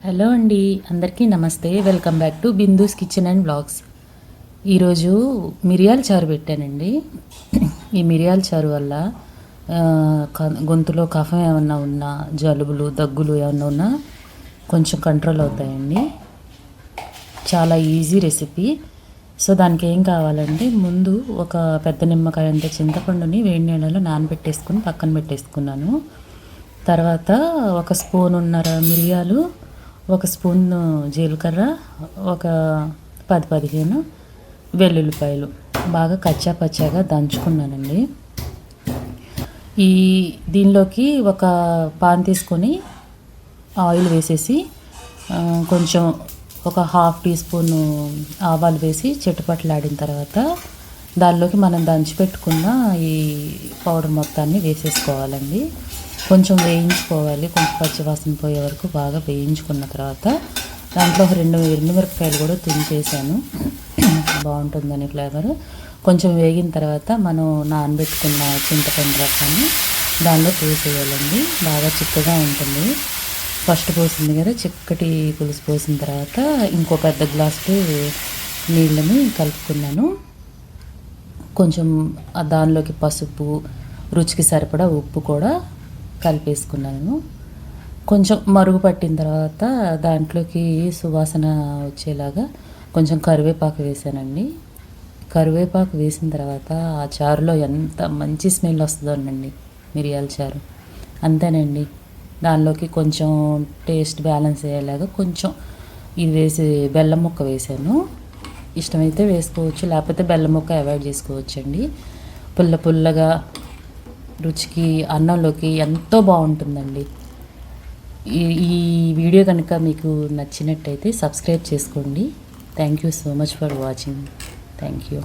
Hello అండి, అందరికీ నమస్తే. Welcome back to Bindu's kitchen and blogs. ఈరోజు మిరియాల చారు పెట్టానండి. ఈ మిరియాల చారు వల్ల గొంతులో కఫం ఏమన్నా ఉన్నా, జలుబులు దగ్గులు ఏమన్నా ఉన్నా కొంచెం కంట్రోల్ అవుతాయండి. చాలా ఈజీ రెసిపీ. సో దానికి ఏం కావాలంటే, ముందు ఒక పెద్ద నిమ్మకాయ అంత చింతపండుని వేడి నీళ్ళలో నానబెట్టేసుకుని పక్కన పెట్టేసుకున్నాను. తర్వాత ఒక స్పూనున్నర మిరియాలు, ఒక స్పూన్ జీలకర్ర, ఒక 10-15 వెల్లుల్లిపాయలు బాగా కచ్చా పచ్చాగా దంచుకున్నానండి. దీనిలోకి ఒక పాన్ తీసుకొని ఆయిల్ వేసేసి కొంచెం ఒక 1/2 టీ స్పూను ఆవాలు వేసి చిటపటలాడిన తర్వాత దానిలోకి మనం దంచిపెట్టుకున్న ఈ పౌడర్ మొత్తాన్ని వేసేసుకోవాలండి. కొంచెం వేయించుకోవాలి, కొంచెం పచ్చివాసన పోయే వరకు బాగా వేయించుకున్న తర్వాత దాంట్లో ఒక 2 ఎండుమిరపకాయలు కూడా తుంచేసాను, బాగుంటుందని ఫ్లేవర్. కొంచెం వేగిన తర్వాత మనం నానబెట్టుకున్న చింతపండు రసాన్ని దానిలో పోసేయాలండి. బాగా చిక్కగా ఉంటుంది. ఫస్ట్ పోసింది కదా, చిక్కటి పులుసు పోసిన తర్వాత ఇంకో పెద్ద గ్లాసు నీళ్ళని కలుపుకున్నాను. కొంచెం దానిలోకి పసుపు, రుచికి సరిపడా ఉప్పు కూడా కలిపేసుకున్నాను. కొంచెం మరుగు పట్టిన తర్వాత దాంట్లోకి సువాసన వచ్చేలాగా కొంచెం కరివేపాకు వేసానండి. కరివేపాకు వేసిన తర్వాత ఆ చారులో ఎంత మంచి స్మెల్ వస్తుందోనండి, మిరియాల చారు. అంతేనండి. దానిలోకి కొంచెం టేస్ట్ బ్యాలెన్స్ అయ్యేలాగా కొంచెం ఇది వేసి బెల్లం ముక్క వేసాను. ఇష్టమైతే వేసుకోవచ్చు, లేకపోతే బెల్లం ముక్క అవాయిడ్ చేసుకోవచ్చండి. పుల్లగా రుచికి అన్నంలోకి ఎంతో బాగుంటుందండి. ఈ వీడియో కనుక మీకు నచ్చినట్టయితే సబ్స్క్రైబ్ చేసుకోండి. Thank you so much for watching. Thank you.